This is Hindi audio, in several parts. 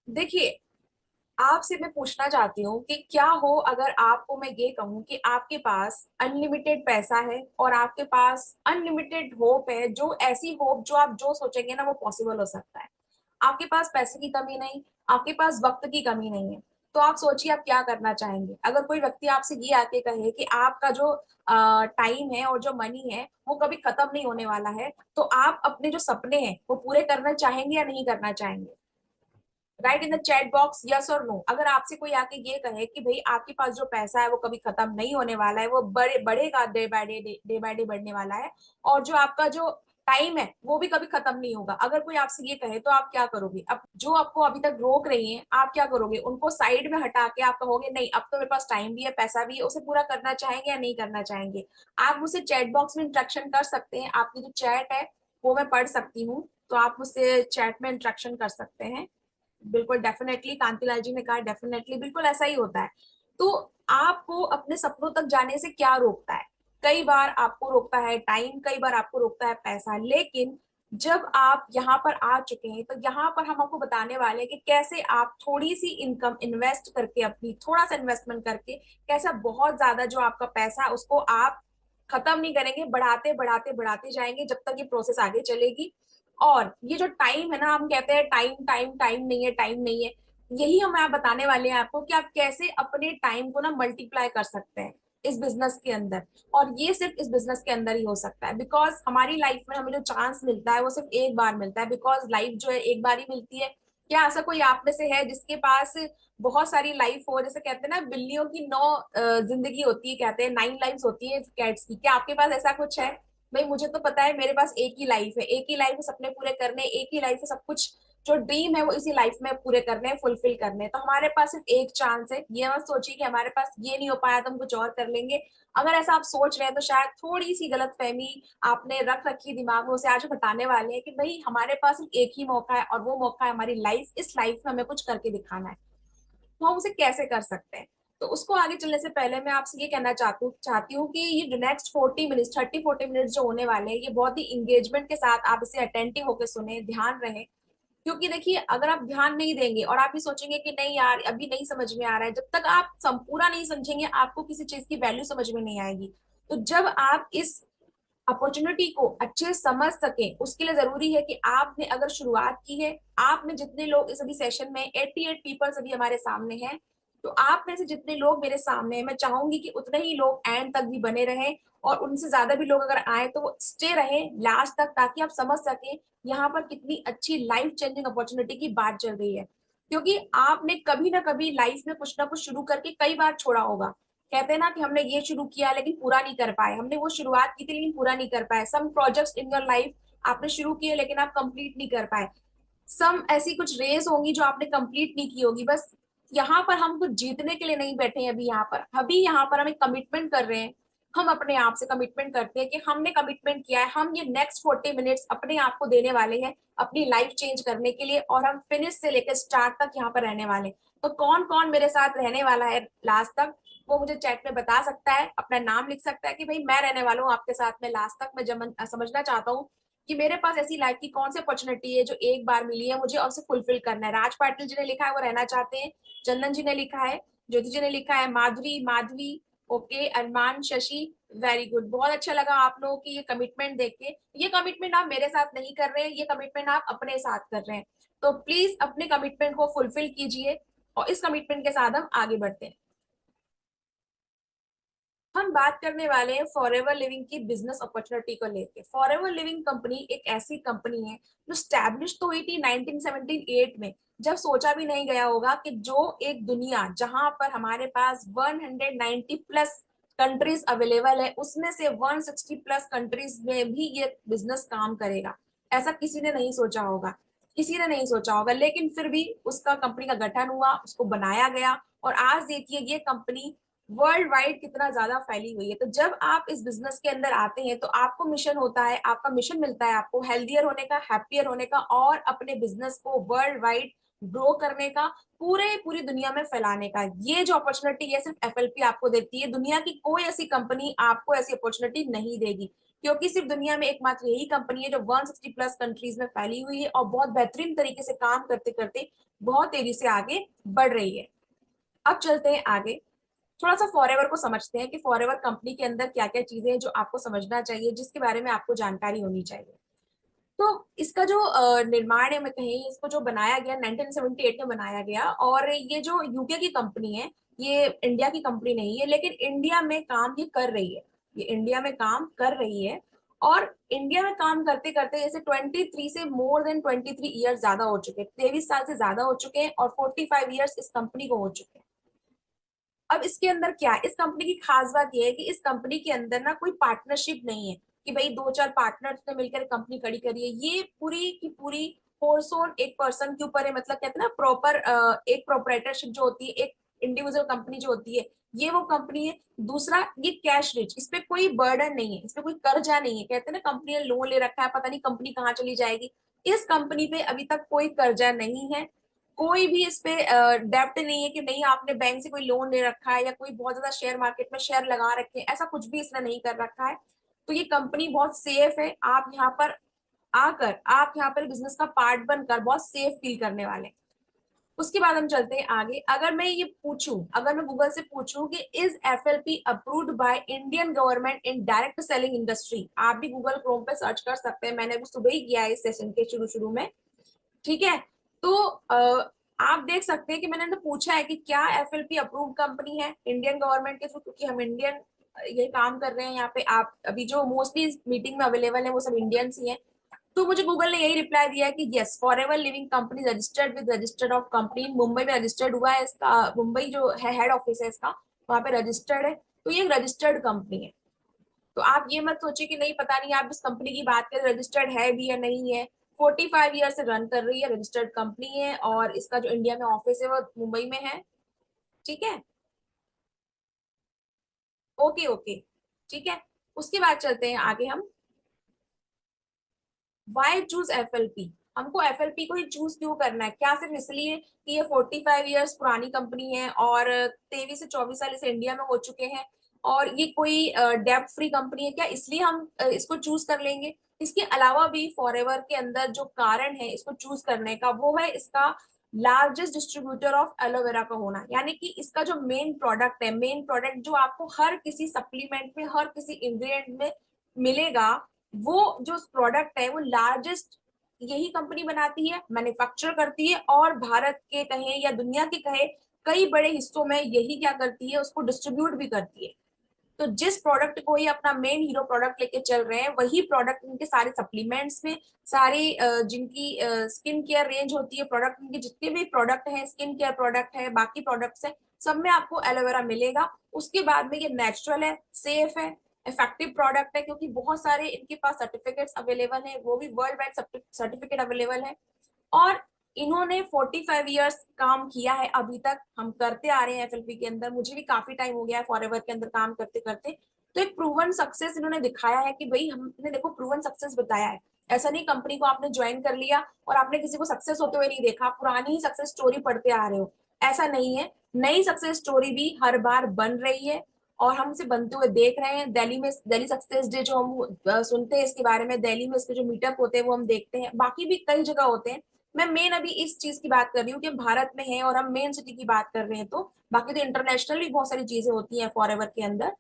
देखिए, आपसे मैं पूछना चाहती हूँ कि क्या हो अगर आपको मैं ये कहूँ कि आपके पास अनलिमिटेड पैसा है और आपके पास अनलिमिटेड होप है, जो ऐसी होप जो आप जो सोचेंगे ना वो पॉसिबल हो सकता है। आपके पास पैसे की कमी नहीं, आपके पास वक्त की कमी नहीं है। तो आप सोचिए आप क्या करना चाहेंगे अगर कोई व्यक्ति आपसे ये आके कहे कि आपका जो टाइम है और जो मनी है वो कभी खत्म नहीं होने वाला है, तो आप अपने जो सपने हैं वो पूरे करना चाहेंगे या नहीं करना चाहेंगे? Right in the chat box, yes और नो। अगर आपसे कोई आके ये कहे कि भाई आपके पास जो पैसा है वो कभी खत्म नहीं होने वाला है, वो बढ़ेगा, डे बाय डे बढ़ने वाला है, और जो आपका जो टाइम है वो भी कभी खत्म नहीं होगा, अगर कोई आपसे ये कहे तो आप क्या करोगे? अब जो आपको अभी तक रोक रही हैं आप क्या करोगे? उनको साइड में हटा के आप कहोगे नहीं, अब तो मेरे पास टाइम भी है, पैसा भी है, उसे पूरा करना चाहेंगे या नहीं करना चाहेंगे? आप मुझसे चैट बॉक्स में इंटरेक्शन कर सकते हैं, आपकी जो चैट है वो मैं पढ़ सकती हूँ, तो आप मुझसे चैट में इंटरेक्शन कर सकते हैं। बिल्कुल डेफिनेटली, कांतिलाल जी ने कहा डेफिनेटली, बिल्कुल ऐसा ही होता है। तो आपको अपने सपनों तक जाने से क्या रोकता है? कई बार आपको रोकता है टाइम, कई बार आपको रोकता है पैसा, लेकिन जब आप यहाँ पर आ चुके हैं तो यहाँ पर हम आपको बताने वाले हैं कि कैसे आप थोड़ी सी इनकम इन्वेस्ट करके, अपनी थोड़ा सा इन्वेस्टमेंट करके, कैसा बहुत ज्यादा जो आपका पैसा है उसको आप खत्म नहीं करेंगे, बढ़ाते बढ़ाते बढ़ाते जाएंगे जब तक ये प्रोसेस आगे चलेगी। और ये जो टाइम है ना, हम कहते हैं टाइम टाइम टाइम नहीं है, टाइम नहीं है, यही हम आप बताने वाले हैं आपको कि आप कैसे अपने टाइम को ना मल्टीप्लाई कर सकते हैं इस बिजनेस के अंदर। और ये सिर्फ इस बिजनेस के अंदर ही हो सकता है, बिकॉज हमारी लाइफ में हमें जो चांस मिलता है वो सिर्फ एक बार मिलता है, बिकॉज लाइफ जो है एक बार ही मिलती है। क्या ऐसा कोई आप में से है जिसके पास बहुत सारी लाइफ हो? जैसे कहते हैं ना, बिल्लियों की 9 जिंदगी होती है, कहते हैं 9 लाइफ होती है कैट्स की, क्या आपके पास ऐसा कुछ है? भाई मुझे तो पता है मेरे पास एक ही लाइफ है, एक ही लाइफ है सपने पूरे करने, एक ही लाइफ है सब कुछ जो ड्रीम है वो इसी लाइफ में पूरे करने हैं, फुलफिल करने हैं। तो हमारे पास सिर्फ एक चांस है, ये मत सोचिए कि हमारे पास ये नहीं हो पाया तो हम कुछ और कर लेंगे। अगर ऐसा आप सोच रहे हैं तो शायद थोड़ी सी गलत फहमी आपने रख रखी है दिमाग में, उसे आज हम बताने वाले हैं कि भाई हमारे पास सिर्फ एक ही मौका है और वो मौका है हमारी लाइफ, इस लाइफ में हमें कुछ करके दिखाना है। तो हम उसे कैसे कर सकते हैं? तो उसको आगे चलने से पहले मैं आपसे ये कहना चाहती हूँ कि ये नेक्स्ट 40 मिनट्स, 30-40 मिनट्स जो होने वाले हैं, ये बहुत ही इंगेजमेंट के साथ आप इसे अटेंटिव होकर सुने, ध्यान रहे। क्योंकि देखिए, अगर आप ध्यान नहीं देंगे और आप ये सोचेंगे कि नहीं यार अभी नहीं समझ में आ रहा है, जब तक आप पूरा नहीं समझेंगे आपको किसी चीज की वैल्यू समझ में नहीं आएगी। तो जब आप इस अपॉर्चुनिटी को अच्छे से समझ सके, उसके लिए जरूरी है कि आपने अगर शुरुआत की है, आपने जितने लोग इस अभी सेशन में 88 पीपल्स अभी हमारे सामने हैं, तो आप में से जितने लोग मेरे सामने हैं, मैं चाहूंगी कि उतने ही लोग एंड तक भी बने रहें, और उनसे ज्यादा भी लोग अगर आए तो वो स्टे रहे लास्ट तक, ताकि आप समझ सके यहाँ पर कितनी अच्छी लाइफ चेंजिंग अपॉर्चुनिटी की बात चल रही है। क्योंकि आपने कभी ना कभी लाइफ में कुछ ना कुछ शुरू करके कई बार छोड़ा होगा। कहते हैं ना कि हमने ये शुरू किया लेकिन पूरा नहीं कर पाए, हमने वो शुरुआत की थी लेकिन पूरा नहीं कर पाए। Some projects in your life आपने शुरू किए लेकिन आप कंप्लीट नहीं कर पाए। सम ऐसी कुछ रेस होंगी जो आपने कंप्लीट नहीं की होगी। बस यहाँ पर हम कुछ जीतने के लिए नहीं बैठे हैं, अभी यहाँ पर हम एक कमिटमेंट कर रहे हैं। हम अपने आप से कमिटमेंट करते हैं कि हमने कमिटमेंट किया है, हम ये नेक्स्ट 40 मिनट्स अपने आप को देने वाले हैं अपनी लाइफ चेंज करने के लिए, और हम फिनिश से लेकर स्टार्ट तक यहाँ पर रहने वाले हैं। तो कौन कौन मेरे साथ रहने वाला है लास्ट तक, वो मुझे चैट में बता सकता है, अपना नाम लिख सकता है कि भाई मैं रहने वाला हूँ आपके साथ में लास्ट तक। मैं समझना चाहता हूँ कि मेरे पास ऐसी लाइफ की कौन सी अपॉर्चुनिटी है जो एक बार मिली है मुझे और उसे फुलफिल करना है। राज पाटिल जी ने लिखा है वो रहना चाहते हैं, चंदन जी ने लिखा है, ज्योति जी ने लिखा है, माधुरी माधवी, ओके, अरमान, शशि, वेरी गुड। बहुत अच्छा लगा आप लोगों की ये कमिटमेंट देख के। ये कमिटमेंट आप मेरे साथ नहीं कर रहे हैं, ये कमिटमेंट आप अपने साथ कर रहे हैं। तो प्लीज अपने कमिटमेंट को फुलफिल कीजिए, और इस कमिटमेंट के साथ हम आगे बढ़ते हैं। हम बात करने वाले हैं फॉरएवर लिविंग की बिजनेस अपॉर्चुनिटी को लेके। फॉरएवर लिविंग कंपनी एक ऐसी कंपनी है जो स्टैब्लिश तो हुई थी 1978 में, जब सोचा भी नहीं गया होगा कि जो एक दुनिया जहां पर हमारे पास 190 प्लस कंट्रीज अवेलेबल है, उसमें से 160 प्लस कंट्रीज में भी ये बिजनेस काम करेगा। ऐसा किसी ने नहीं सोचा होगा, किसी ने नहीं सोचा होगा, लेकिन फिर भी उसका कंपनी का गठन हुआ, उसको बनाया गया, और आज देखिए ये कंपनी वर्ल्ड वाइड कितना ज्यादा फैली हुई है। तो जब आप इस बिजनेस के अंदर आते हैं तो आपको मिशन होता है, आपका मिशन मिलता है आपको हेल्थियर होने का, हैप्पियर होने का, और अपने बिजनेस को वर्ल्ड वाइड ग्रो करने का, पूरी दुनिया में फैलाने का। ये जो अपॉर्चुनिटी है सिर्फ एफएलपी आपको देती है, दुनिया की कोई ऐसी कंपनी आपको ऐसी अपॉर्चुनिटी नहीं देगी। क्योंकि सिर्फ दुनिया में एकमात्र यही कंपनी है जो 160 प्लस कंट्रीज में फैली हुई है और बहुत बेहतरीन तरीके से काम करते करते बहुत तेजी से आगे बढ़ रही है। अब चलते हैं आगे, थोड़ा सा फॉरएवर को समझते हैं कि फॉरएवर कंपनी के अंदर क्या क्या चीजें हैं जो आपको समझना चाहिए, जिसके बारे में आपको जानकारी होनी चाहिए। तो इसका जो निर्माण है, मैं कहीं इसको जो बनाया गया 1978 में बनाया गया, और ये जो यूके की कंपनी है, ये इंडिया की कंपनी नहीं है, लेकिन इंडिया में काम ये कर रही है, ये इंडिया में काम कर रही है। और इंडिया में काम करते करते जैसे 23 से मोर देन 23 ईयर्स ज्यादा हो चुके हैं, 23 साल से ज्यादा हो चुके हैं, और 45 ईयर्स इस कंपनी को हो चुके हैं। अब इसके अंदर क्या है, इस कंपनी की खास बात यह है कि इस कंपनी के अंदर ना कोई पार्टनरशिप नहीं है कि भाई दो चार पार्टनर्स ने मिलकर कंपनी खड़ी करी है। ये पूरी की पूरी फोर्स ऑन एक पर्सन के ऊपर है, मतलब कहते हैं ना प्रॉपर एक प्रोपराइटरशिप जो होती है, एक इंडिविजुअल कंपनी जो होती है, ये वो कंपनी है। दूसरा, ये कैश रिच, इस पे कोई बर्डन नहीं है, इस पे कोई कर्जा नहीं है। कहते हैं ना कंपनी ने लोन ले रखा है, पता नहीं कंपनी कहाँ चली जाएगी। इस कंपनी पे अभी तक कोई कर्जा नहीं है, कोई भी इस पे डेप्ट नहीं है कि नहीं आपने बैंक से कोई लोन ले रखा है या कोई बहुत ज्यादा शेयर मार्केट में शेयर लगा रखे हैं, ऐसा कुछ भी इसने नहीं कर रखा है। तो ये कंपनी बहुत सेफ है, आप यहाँ पर आकर आप यहाँ पर बिजनेस का पार्ट बनकर बहुत सेफ फील करने वाले हैं। उसके बाद हम चलते हैं आगे। अगर मैं ये पूछूं, अगर मैं गूगल से पूछूं कि is FLP approved by Indian government in direct selling industry, आप भी गूगल क्रोम पे सर्च कर सकते हैं, मैंने अभी सुबह ही किया है इस सेशन के शुरू शुरू में। ठीक है, तो आप देख सकते हैं कि मैंने तो पूछा है कि क्या एफएलपी अप्रूव्ड कंपनी है इंडियन गवर्नमेंट के थ्रू, क्योंकि हम इंडियन ये काम कर रहे हैं यहाँ पे। आप अभी जो मोस्टली इस मीटिंग में अवेलेबल है वो सब इंडियंस ही हैं। तो मुझे गूगल ने यही रिप्लाई दिया है कि yes, forever living company registered with registered of company, Mumbai में रजिस्टर्ड हुआ है इसका, मुंबई जो है हेड ऑफिस है इसका, वहां पे रजिस्टर्ड है। तो ये एक रजिस्टर्ड कंपनी है। तो आप ये मत सोचिए कि नहीं पता नहीं, आप इस कंपनी की बात करें रजिस्टर्ड है भी या नहीं है। 45 ईयर से रन कर रही है, रजिस्टर्ड कंपनी है, और इसका जो इंडिया में ऑफिस है वो मुंबई में है। ठीक है, ओके ओके, ठीक है। उसके बाद चलते हैं आगे हम, वाई चूज एफएलपी, हमको एफएलपी को ही चूज क्यों करना है? क्या सिर्फ इसलिए कि ये 45 ईयर्स पुरानी कंपनी है और 23 से 24 साल इसे इंडिया में हो चुके हैं, और ये कोई डेब्ट फ्री कंपनी है, क्या इसलिए हम इसको चूज कर लेंगे? इसके अलावा भी फॉरएवर के अंदर जो कारण है इसको चूज करने का, वो है इसका लार्जेस्ट डिस्ट्रीब्यूटर ऑफ एलोवेरा का होना। यानी कि इसका जो मेन प्रोडक्ट है, मेन प्रोडक्ट जो आपको हर किसी सप्लीमेंट में, हर किसी इंग्रेडिएंट में मिलेगा, वो जो प्रोडक्ट है वो लार्जेस्ट यही कंपनी बनाती है, मैन्युफैक्चर करती है, और भारत के कहे या दुनिया के कहे कई बड़े हिस्सों में यही क्या करती है, उसको डिस्ट्रीब्यूट भी करती है। तो जिस प्रोडक्ट को ये अपना मेन हीरो प्रोडक्ट लेके चल रहे हैं, वही प्रोडक्ट इनके सारे सप्लीमेंट्स में, सारी जिनकी स्किन केयर रेंज होती है, प्रोडक्ट इनके जितने भी प्रोडक्ट हैं, स्किन केयर प्रोडक्ट है, बाकी प्रोडक्ट्स है, सब में आपको एलोवेरा मिलेगा। उसके बाद में ये नेचुरल है, सेफ है, इफेक्टिव प्रोडक्ट है, क्योंकि बहुत सारे इनके पास सर्टिफिकेट्स अवेलेबल है, वो भी वर्ल्ड वाइड सर्टिफिकेट अवेलेबल है। और इन्होंने 45 ईयर्स काम किया है, अभी तक हम करते आ रहे हैं एफएलपी के अंदर, मुझे भी काफी टाइम हो गया है फॉरएवर के अंदर काम करते करते। तो एक प्रूवन सक्सेस इन्होंने दिखाया है कि भाई हमने देखो प्रूवन सक्सेस बताया है। ऐसा नहीं कंपनी को आपने ज्वाइन कर लिया और आपने किसी को सक्सेस होते हुए नहीं देखा, पुरानी ही सक्सेस स्टोरी पढ़ते आ रहे हो, ऐसा नहीं है। नई सक्सेस स्टोरी भी हर बार बन रही है, और हम इसे बनते हुए देख रहे हैं। दिल्ली में दिल्ली सक्सेस डे जो हम सुनते हैं इसके बारे में, दिल्ली में इसके जो मीटअप होते हैं वो हम देखते हैं, बाकी भी कई जगह होते हैं। मैं मेन अभी इस चीज की बात कर रही हूँ कि भारत में है और हम मेन सिटी की बात कर रहे हैं, तो बाकी तो इंटरनेशनल भी बहुत सारी चीजें होती हैं फॉरएवर के अंदर।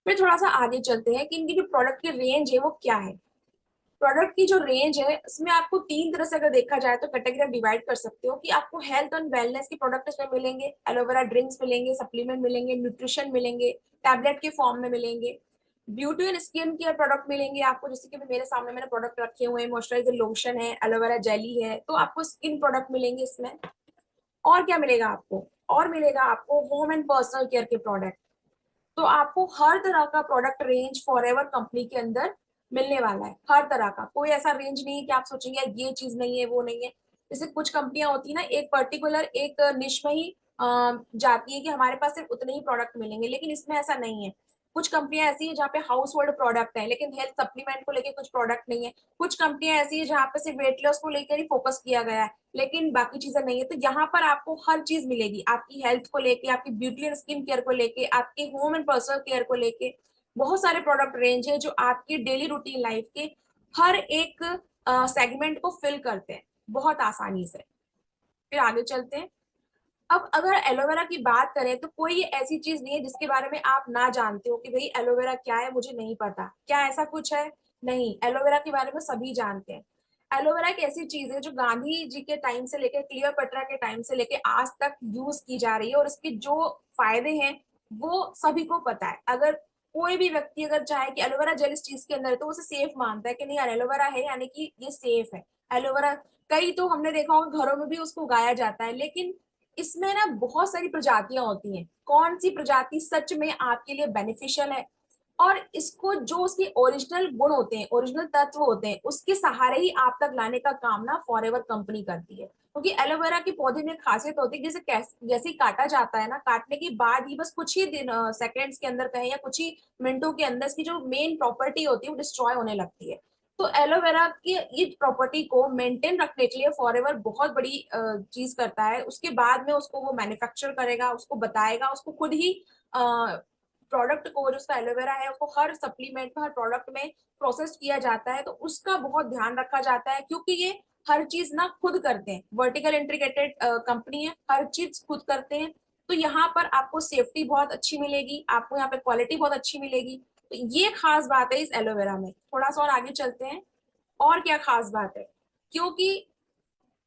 फिर थोड़ा सा आगे चलते हैं कि इनकी जो प्रोडक्ट की रेंज है वो क्या है। प्रोडक्ट की जो रेंज है इसमें आपको तीन तरह से अगर देखा जाए तो कैटेगरी डिवाइड कर सकते हो, कि आपको हेल्थ एंड वेलनेस के प्रोडक्ट इसमें मिलेंगे, एलोवेरा ड्रिंक्स मिलेंगे, सप्लीमेंट मिलेंगे, न्यूट्रिशन मिलेंगे, टैबलेट के फॉर्म में मिलेंगे, beauty and skin care product मिलेंगे आपको, जैसे कि मेरे सामने मैंने प्रोडक्ट रखे हुए हैं, मॉइस्चराइजर लोशन है, एलोवेरा जेली है, तो आपको स्किन प्रोडक्ट मिलेंगे इसमें। और क्या मिलेगा आपको? और मिलेगा आपको होम एंड पर्सनल केयर के प्रोडक्ट। तो आपको हर तरह का प्रोडक्ट रेंज फॉरएवर कंपनी के अंदर मिलने वाला है, हर तरह का। कोई ऐसा रेंज नहीं है कि आप सोचेंगे ये चीज नहीं है वो नहीं है। जैसे कुछ कंपनियां होती है ना, एक पर्टिकुलर एक निश में ही जाती है कि हमारे पास सिर्फ उतने ही प्रोडक्ट मिलेंगे, लेकिन इसमें ऐसा नहीं है। कुछ कंपनियां ऐसी है जहाँ पे हाउस होल्ड प्रोडक्ट है, लेकिन हेल्थ सप्लीमेंट को लेकर कुछ प्रोडक्ट नहीं है। कुछ कंपनियां ऐसी है जहाँ पे सिर्फ वेट लॉस को लेकर ही फोकस किया गया है, लेकिन बाकी चीजें नहीं है। तो यहाँ पर आपको हर चीज मिलेगी, आपकी हेल्थ को लेके, आपकी ब्यूटी एंड स्किन केयर को लेके, आपके होम एंड पर्सनल केयर को लेके, बहुत सारे प्रोडक्ट रेंज है जो आपकी डेली रूटीन लाइफ के हर एक सेगमेंट को फिल करते हैं बहुत आसानी से। फिर आगे चलते हैं। अब अगर एलोवेरा की बात करें तो कोई ऐसी चीज नहीं है जिसके बारे में आप ना जानते हो कि भाई एलोवेरा क्या है, मुझे नहीं पता, क्या ऐसा कुछ है? नहीं, एलोवेरा के बारे में सभी जानते हैं। एलोवेरा एक ऐसी चीज है जो गांधी जी के टाइम से लेकर क्लियोपेट्रा के टाइम से लेकर आज तक यूज की जा रही है, और इसके जो फायदे हैं वो सभी को पता है। अगर कोई भी व्यक्ति अगर चाहे कि एलोवेरा जेल इस चीज के अंदर है तो उसे सेफ मानता है कि नहीं यार एलोवेरा है यानी कि ये सेफ है। एलोवेरा कई तो हमने देखा होगा घरों में भी उसको उगाया जाता है, लेकिन इसमें ना बहुत सारी प्रजातियां होती हैं। कौन सी प्रजाति सच में आपके लिए बेनिफिशियल है, और इसको जो उसके ओरिजिनल गुण होते हैं, ओरिजिनल तत्व होते हैं, उसके सहारे ही आप तक लाने का काम ना फॉरएवर कंपनी करती है। क्योंकि एलोवेरा के पौधे में खासियत होती है, जैसे जैसे ही काटा जाता है ना, काटने के बाद ही बस कुछ ही दिन सेकेंड्स के अंदर कहें या कुछ ही मिनटों के अंदर इसकी जो मेन प्रॉपर्टी होती है वो डिस्ट्रॉय होने लगती है। तो एलोवेरा की ये प्रॉपर्टी को मेंटेन रखने के लिए फॉरएवर बहुत बड़ी चीज करता है। उसके बाद में उसको वो मैन्युफैक्चर करेगा, उसको बताएगा, उसको खुद ही प्रोडक्ट को जो उसका एलोवेरा है उसको हर सप्लीमेंट में, हर प्रोडक्ट में प्रोसेस किया जाता है। तो उसका बहुत ध्यान रखा जाता है क्योंकि ये हर चीज ना खुद करते हैं, वर्टिकल इंटीग्रेटेड कंपनी है, हर चीज खुद करते हैं। तो यहाँ पर आपको सेफ्टी बहुत अच्छी मिलेगी, आपको यहाँ पे क्वालिटी बहुत अच्छी मिलेगी। तो ये खास बात है इस एलोवेरा में। थोड़ा सा और आगे चलते हैं, और क्या खास बात है। क्योंकि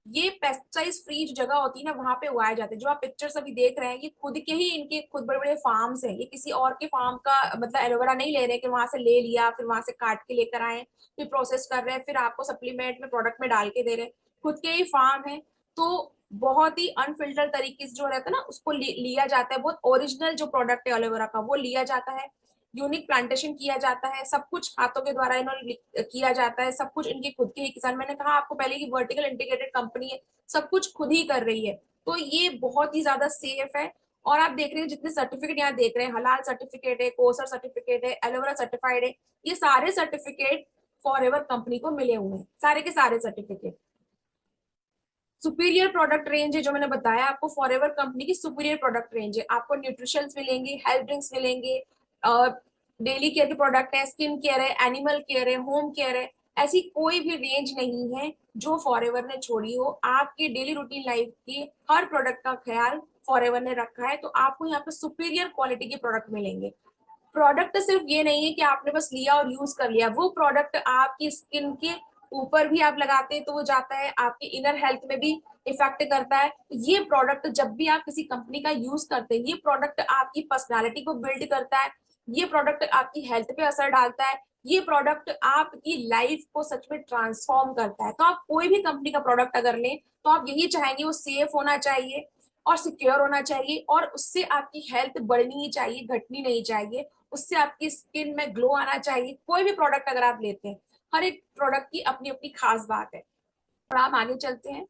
ये पेस्टिसाइड फ्री जो जगह होती है ना वहां पे उगाए जाते हैं। जो आप पिक्चर्स अभी देख रहे हैं ये खुद के ही, इनके खुद बड़े बड़े फार्म्स हैं। ये किसी और के फार्म का मतलब एलोवेरा नहीं ले रहे कि वहां से ले लिया फिर वहां से काट के लेकर आए, फिर प्रोसेस कर रहे हैं, फिर आपको सप्लीमेंट में प्रोडक्ट में डाल के दे रहे हैं। खुद के ही फार्म है। तो बहुत ही अनफिल्टर तरीके से जो रहता है ना उसको लिया जाता है, बहुत ओरिजिनल जो प्रोडक्ट है एलोवेरा का वो लिया जाता है। यूनिक प्लांटेशन किया जाता है, सब कुछ हाथों के द्वारा इन्होंने किया जाता है, सब कुछ इनके खुद के ही किसान। मैंने कहा आपको पहले की वर्टिकल इंटीग्रेटेड कंपनी है, सब कुछ खुद ही कर रही है। तो ये बहुत ही ज्यादा सेफ है। और आप देख रहे हैं जितने सर्टिफिकेट यहाँ देख रहे हैं, हलाल सर्टिफिकेट है, कोसर सर्टिफिकेट है, एलोवेरा सर्टिफाइड है, ये सारे सर्टिफिकेट फॉरएवर कंपनी को मिले हुए हैं, सारे के सारे सर्टिफिकेट। सुपीरियर प्रोडक्ट रेंज है जो मैंने बताया आपको, फॉरएवर कंपनी की सुपीरियर प्रोडक्ट रेंज है। आपको न्यूट्रिशंस मिलेंगे, हेल्थ ड्रिंक्स मिलेंगे, डेली केयर के प्रोडक्ट है, स्किन केयर है, एनिमल केयर है, होम केयर है। ऐसी कोई भी रेंज नहीं है जो फॉरएवर ने छोड़ी हो। आपके डेली रूटीन लाइफ की हर प्रोडक्ट का ख्याल फॉरएवर ने रखा है। तो आपको यहाँ पे सुपीरियर क्वालिटी के प्रोडक्ट मिलेंगे। प्रोडक्ट सिर्फ ये नहीं है कि आपने बस लिया और यूज कर लिया, वो प्रोडक्ट आपकी स्किन के ऊपर भी आप लगाते हैं तो वो जाता है, आपकी इनर हेल्थ में भी इफेक्ट करता है। ये प्रोडक्ट जब भी आप किसी कंपनी का यूज करते हैं, ये प्रोडक्ट आपकी पर्सनालिटी को बिल्ड करता है, ये प्रोडक्ट आपकी हेल्थ पे असर डालता है, ये प्रोडक्ट आपकी लाइफ को सच में ट्रांसफॉर्म करता है। तो आप कोई भी कंपनी का प्रोडक्ट अगर लें तो आप यही चाहेंगे वो सेफ होना चाहिए और सिक्योर होना चाहिए, और उससे आपकी हेल्थ बढ़नी ही चाहिए, घटनी नहीं चाहिए। उससे आपकी स्किन में ग्लो आना चाहिए। कोई भी प्रोडक्ट अगर आप लेते हैं, हर एक प्रोडक्ट की अपनी अपनी खास बात है। और आप आगे चलते हैं।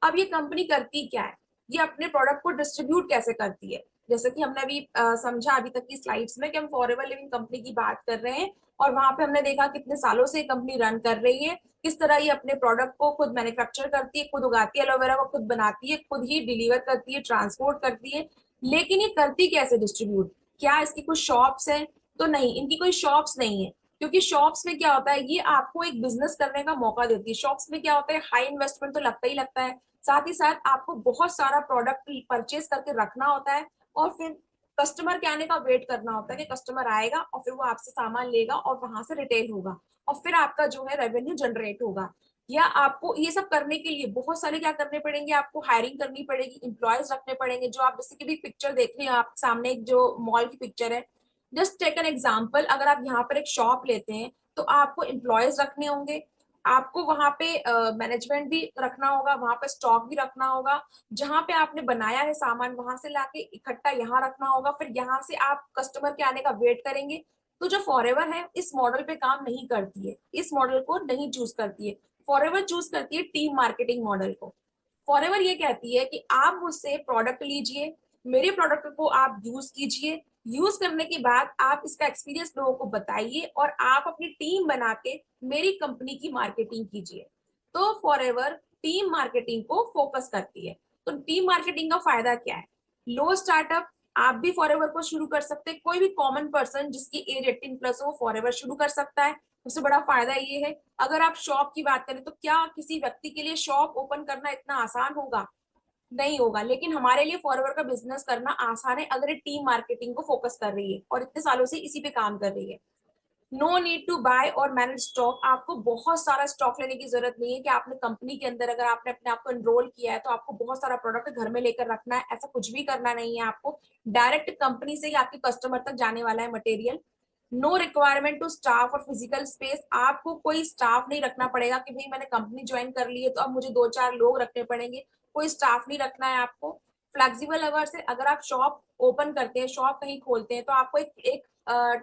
अब ये कंपनी करती क्या है, ये अपने प्रोडक्ट को डिस्ट्रीब्यूट कैसे करती है। जैसे कि हमने अभी समझा अभी तक की स्लाइड्स में कि हम फॉरएवर लिविंग कंपनी की बात कर रहे हैं, और वहां पे हमने देखा कितने सालों से कंपनी रन कर रही है, किस तरह ये अपने प्रोडक्ट को खुद मैन्युफैक्चर करती है, खुद उगाती है, एलोवेरा को खुद बनाती है, खुद ही डिलीवर करती है, ट्रांसपोर्ट करती है। लेकिन ये करती कैसे डिस्ट्रीब्यूट, क्या इसकी कुछ शॉप्स हैं? तो नहीं, इनकी कोई शॉप्स नहीं है। क्योंकि शॉप्स में क्या होता है, ये आपको एक बिजनेस करने का मौका देती है। शॉप्स में क्या होता है, हाई इन्वेस्टमेंट तो लगता ही लगता है, साथ ही साथ आपको बहुत सारा प्रोडक्ट परचेज करके रखना होता है, और फिर कस्टमर के आने का वेट करना होता है कि कस्टमर आएगा और फिर वो आपसे सामान लेगा और वहां से रिटेल होगा, और फिर आपका जो है रेवेन्यू जनरेट होगा। या आपको ये सब करने के लिए बहुत सारे क्या करने पड़ेंगे, आपको हायरिंग करनी पड़ेगी, इंप्लॉयज रखने पड़ेंगे। जो आप जैसे कि भी पिक्चर देख रहे हैं आप सामने, एक जो मॉल की पिक्चर है, जस्ट टेक एन एग्जाम्पल। अगर आप यहाँ पर एक शॉप लेते हैं तो आपको एम्प्लॉयज रखने होंगे, आपको वहां पे मैनेजमेंट भी रखना होगा, वहां पे स्टॉक भी रखना होगा, जहां पे आपने बनाया है सामान वहां से लाके इकट्ठा यहाँ रखना होगा, फिर यहाँ से आप कस्टमर के आने का वेट करेंगे। तो जो फॉरएवर है इस मॉडल पे काम नहीं करती है, इस मॉडल को नहीं चूज करती है। फॉरएवर चूज करती है टीम मार्केटिंग मॉडल को। फॉरएवर ये कहती है कि आप मुझसे प्रोडक्ट लीजिए, मेरे प्रोडक्ट को आप यूज कीजिए, यूज करने के बाद आप इसका एक्सपीरियंस लोगों को बताइए, और आप अपनी टीम बना के मेरी कंपनी की मार्केटिंग कीजिए। तो फॉरएवर टीम मार्केटिंग को फोकस करती है। तो टीम मार्केटिंग का फायदा क्या है, लो स्टार्टअप, आप भी फॉरएवर को शुरू कर सकते हैं। कोई भी कॉमन पर्सन जिसकी एज 18+ हो फॉरएवर शुरू कर सकता है। सबसे बड़ा फायदा ये है। अगर आप शॉप की बात करें तो क्या किसी व्यक्ति के लिए शॉप ओपन करना इतना आसान होगा? नहीं होगा, लेकिन हमारे लिए फॉरएवर का बिजनेस करना आसान है अगर ये टीम मार्केटिंग को फोकस कर रही है और इतने सालों से इसी पे काम कर रही है। नो नीड टू बाय और मैनेज स्टॉक। आपको बहुत सारा स्टॉक लेने की जरूरत नहीं है कि आपने कंपनी के अंदर अगर आपने अपने आप को एनरोल किया है तो आपको बहुत सारा प्रोडक्ट घर में लेकर रखना है। ऐसा कुछ भी करना नहीं है आपको। डायरेक्ट कंपनी से ही आपके कस्टमर तक जाने वाला है material. No requirement to staff और फिजिकल स्पेस। आपको कोई स्टाफ नहीं रखना पड़ेगा कि भाई मैंने कंपनी ज्वाइन कर ली है तो अब मुझे 2-4 लोग रखने पड़ेंगे। कोई स्टाफ नहीं रखना है आपको। फ्लेक्सिबल अवर्स है। अगर आप शॉप ओपन करते हैं, शॉप कहीं खोलते हैं, तो आपको एक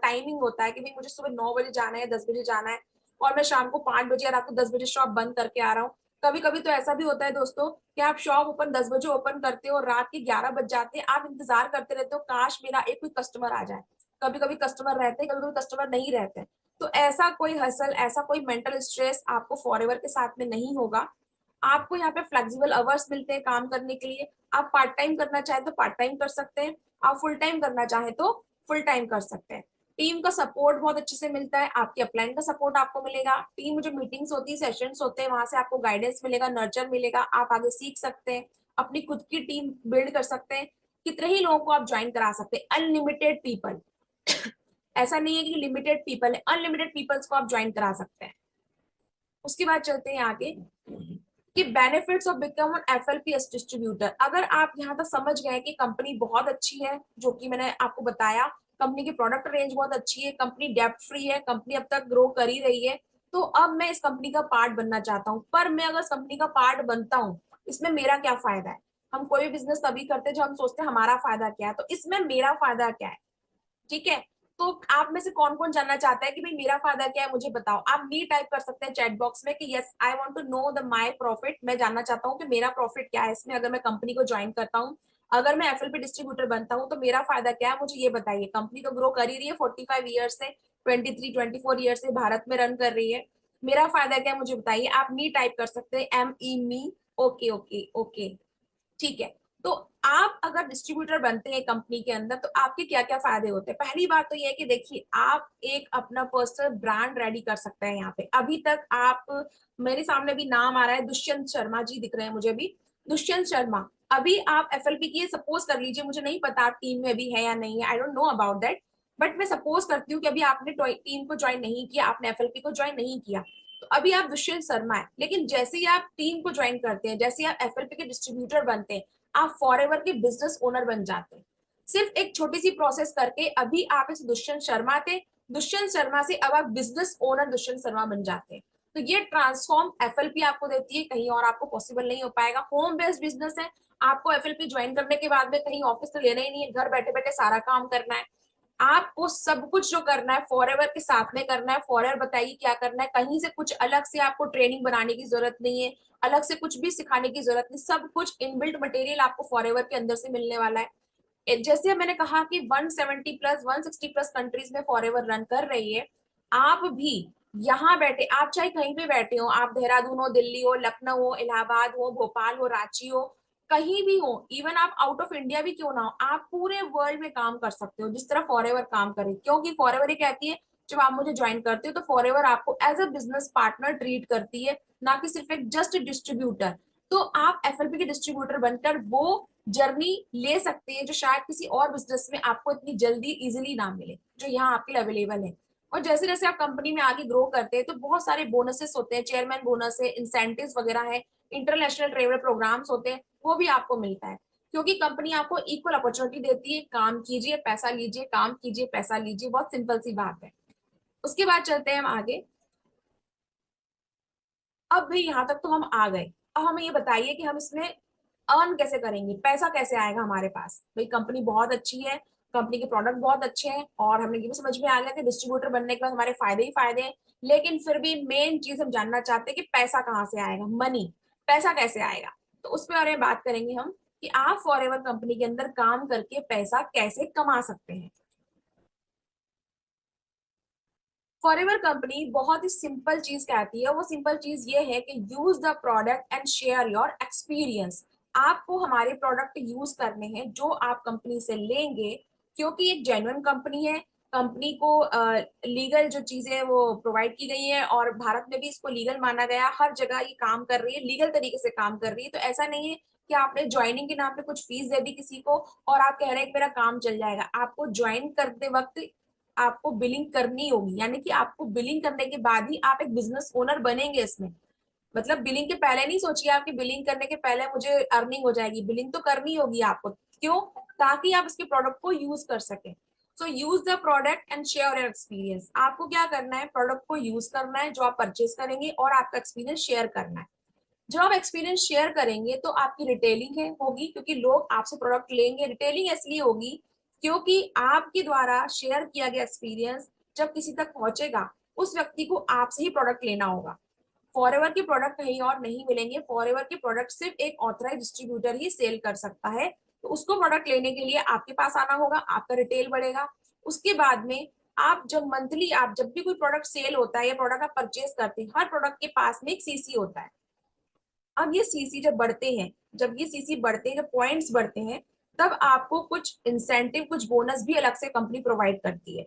टाइमिंग होता है कि भाई मुझे सुबह 9 बजे जाना है, 10 बजे जाना है और मैं शाम को 5 बजे या रात को 10 बजे शॉप बंद करके आ रहा हूँ। कभी कभी तो ऐसा भी होता है दोस्तों कि आप शॉप ओपन 10 बजे ओपन करते हो और रात के 11 बज जाते हैं। आप इंतजार करते रहते हो काश मेरा एक कोई कस्टमर आ जाए। कभी कभी कस्टमर रहते हैं, कभी कभी कस्टमर नहीं रहते हैं। तो ऐसा कोई हसल, ऐसा कोई मेंटल स्ट्रेस आपको फॉरएवर के साथ में नहीं होगा। आपको यहाँ पे फ्लेक्सिबल अवर्स मिलते हैं काम करने के लिए। आप पार्ट टाइम करना चाहे तो पार्ट टाइम कर सकते हैं। आप फुल टाइम करना चाहे तो फुल टाइम कर सकते हैं। टीम का सपोर्ट बहुत अच्छे से मिलता है। आपके अपलाइन का सपोर्ट आपको मिलेगा। टीम में जो मीटिंग्स होती है, सेशंस होते हैं, वहां से आपको गाइडेंस मिलेगा, नर्चर मिलेगा। आप आगे सीख सकते हैं, अपनी खुद की टीम बिल्ड कर सकते हैं। कितने ही लोगों को आप ज्वाइन करा सकते हैं। अनलिमिटेड पीपल ऐसा नहीं है कि लिमिटेड पीपल है, अनलिमिटेड पीपल्स को आप ज्वाइन करा सकते हैं। उसके बाद चलते हैं आगे कि benefits of become an FLPS distributor. अगर आप यहाँ तक समझ गए कि कंपनी बहुत अच्छी है, जो कि मैंने आपको बताया, कंपनी की प्रोडक्ट रेंज बहुत अच्छी है, कंपनी डेब्ट फ्री है, कंपनी अब तक ग्रो कर ही रही है, तो अब मैं इस कंपनी का पार्ट बनना चाहता हूँ। पर मैं अगर कंपनी का पार्ट बनता हूँ, इसमें मेरा क्या फायदा है? हम कोई बिजनेस तभी करते हैं जब हम सोचते हैं हमारा फायदा क्या है, तो इसमें मेरा फायदा क्या है? ठीक है। तो आप में से कौन कौन जानना चाहता है कि भाई मेरा फायदा क्या है, मुझे बताओ। आप मी टाइप कर सकते हैं चैट बॉक्स में कि yes I want to know the my profit. मैं जानना चाहता हूँ कि मेरा प्रॉफिट क्या है इसमें अगर मैं कंपनी को ज्वाइन करता हूँ। अगर मैं एफएलपी डिस्ट्रीब्यूटर बनता हूँ तो मेरा फायदा क्या है, मुझे ये बताइए। कंपनी तो ग्रो कर ही रही है 45 ईयर्स से, 23-24 ईयर से भारत में रन कर रही है। मेरा फायदा क्या है मुझे बताइए। आप मी टाइप कर सकते हैं, मी। ओके ओके ओके, ठीक है। तो आप अगर डिस्ट्रीब्यूटर बनते हैं कंपनी के अंदर तो आपके क्या क्या फायदे होते हैं? पहली बात तो ये है कि देखिए आप एक अपना पर्सनल ब्रांड रेडी कर सकते हैं। यहाँ पे अभी तक आप, मेरे सामने भी नाम आ रहा है, दुष्यंत शर्मा जी दिख रहे हैं मुझे भी। दुष्यंत शर्मा, अभी आप एफएलपी की, सपोज कर लीजिए, मुझे नहीं पता आप टीम में भी है या नहीं है, I don't know about that, but मैं सपोज करती हूँ कि अभी आपने टीम को ज्वाइन नहीं किया, आपने एफएलपी को ज्वाइन नहीं किया, तो अभी आप दुष्यंत शर्मा है। लेकिन जैसे ही आप टीम को ज्वाइन करते हैं, जैसे ही आप एफएलपी के डिस्ट्रीब्यूटर बनते हैं, आप फॉरएवर के बिजनेस ओनर बन जाते हैं। सिर्फ एक छोटी सी प्रोसेस करके अभी आप इस दुष्यंत शर्मा थे, दुष्यंत शर्मा से अब आप बिजनेस ओनर दुष्यंत शर्मा बन जाते हैं। तो ये ट्रांसफॉर्म एफएलपी आपको देती है, कहीं और आपको पॉसिबल नहीं हो पाएगा। होम बेस्ड बिजनेस है। आपको एफएलपी ज्वाइन करने के बाद में कहीं ऑफिस तो लेना ही नहीं है, घर बैठे बैठे सारा काम करना है। आपको सब कुछ जो करना है फॉरएवर के साथ में करना है। फॉरएवर बताइए क्या करना है, कहीं से कुछ अलग से आपको ट्रेनिंग बनाने की जरूरत नहीं है, अलग से कुछ भी सिखाने की जरूरत नहीं। सब कुछ इनबिल्ट मटेरियल आपको फॉरएवर के अंदर से मिलने वाला है। जैसे मैंने कहा कि 170+ 160+ कंट्रीज में फॉरएवर रन कर रही है। आप भी यहाँ बैठे, आप चाहे कहीं भी बैठे हो, आप देहरादून हो, दिल्ली हो, लखनऊ हो, इलाहाबाद हो, भोपाल हो, रांची हो, कहीं भी हो, इवन आप आउट ऑफ इंडिया भी क्यों ना हो, आप पूरे वर्ल्ड में काम कर सकते हो जिस तरह फॉरएवर काम करे। क्योंकि फॉरएवर ये कहती है जब आप मुझे ज्वाइन करते हो तो फॉरएवर आपको as a business partner treat करती है, ना कि सिर्फ एक जस्ट डिस्ट्रीब्यूटर। तो आप एफएलपी के डिस्ट्रीब्यूटर बनकर वो जर्नी ले सकते हैं जो शायद किसी और बिजनेस में आपको इतनी जल्दी इजिली ना मिले, जो यहाँ आपके लिए अवेलेबल है। और जैसे जैसे आप कंपनी में आगे ग्रो करते हैं तो बहुत सारे बोनसेस होते हैं, चेयरमैन बोनस है, इंसेंटिव्स वगैरह है, इंटरनेशनल ट्रेवल प्रोग्राम्स होते हैं, वो भी आपको मिलता है। क्योंकि कंपनी आपको इक्वल अपॉर्चुनिटी देती है, काम कीजिए पैसा लीजिए, काम कीजिए पैसा लीजिए, बहुत सिंपल सी बात है। उसके बाद चलते हैं हम आगे। अब भाई यहाँ तक तो हम आ गए। अब हमें ये बताइए कि हम इसमें अर्न कैसे करेंगे, पैसा कैसे आएगा हमारे पास। भाई कंपनी बहुत अच्छी है, कंपनी के प्रोडक्ट बहुत अच्छे हैं, और हमने ये भी समझ में आ गया कि डिस्ट्रीब्यूटर बनने के बाद हमारे फायदे ही फायदे हैं। लेकिन फिर भी मेन चीज हम जानना चाहते हैं कि पैसा कहाँ से आएगा, मनी, पैसा कैसे आएगा। तो उस पर बारे में बात करेंगे हम कि आप फॉरएवर कंपनी के अंदर काम करके पैसा कैसे कमा सकते हैं। फॉरएवर कंपनी बहुत ही सिंपल चीज कहती है, वो सिंपल चीज ये है कि use the product and share your experience. आपको हमारे प्रोडक्ट यूज करने हैं जो आप कंपनी से लेंगे, क्योंकि एक जेन्युइन कंपनी है। कंपनी को लीगल जो चीजें वो प्रोवाइड की गई है, और भारत में भी इसको लीगल माना गया, हर जगह ये काम कर रही है, लीगल तरीके से काम कर रही है। तो ऐसा नहीं है कि आपने ज्वाइनिंग के नाम पे कुछ फीस दे दी किसी को और आप कह रहे हैं कि मेरा काम चल जाएगा। आपको ज्वाइन करते वक्त आपको बिलिंग करनी होगी, यानी कि आपको बिलिंग करने के बाद ही आप एक बिजनेस ओनर बनेंगे इसमें। मतलब बिलिंग के पहले नहीं सोचिए आपकी बिलिंग करने के पहले मुझे अर्निंग हो जाएगी, बिलिंग तो करनी होगी आपको। क्यों? ताकि आप इसके प्रोडक्ट को यूज कर सके। So use the product and share your experience. आपको क्या करना है, प्रोडक्ट को यूज करना है जो आप परचेज करेंगे, और आपका एक्सपीरियंस शेयर करना है। जब आप एक्सपीरियंस शेयर करेंगे तो आपकी रिटेलिंग है होगी, क्योंकि लोग आपसे प्रोडक्ट लेंगे। रिटेलिंग इसलिए होगी क्योंकि आपके द्वारा शेयर किया गया एक्सपीरियंस जब किसी तक पहुंचेगा, उस व्यक्ति को आपसे ही प्रोडक्ट लेना होगा। फॉरएवर के प्रोडक्ट कहीं और नहीं मिलेंगे। फॉरएवर के प्रोडक्ट सिर्फ एक ऑथराइज डिस्ट्रीब्यूटर ही सेल कर सकता है। तो उसको प्रोडक्ट लेने के लिए आपके पास आना होगा, आपका रिटेल बढ़ेगा। उसके बाद में आप जब मंथली, आप जब भी कोई प्रोडक्ट सेल होता है या प्रोडक्ट आप परचेज करते हैं, हर प्रोडक्ट के पास में एक सीसी होता है। अब ये सीसी जब बढ़ते हैं, जब ये सीसी बढ़ते हैं, जब पॉइंट्स बढ़ते हैं, तब आपको कुछ इंसेंटिव, कुछ बोनस भी अलग से कंपनी प्रोवाइड करती है।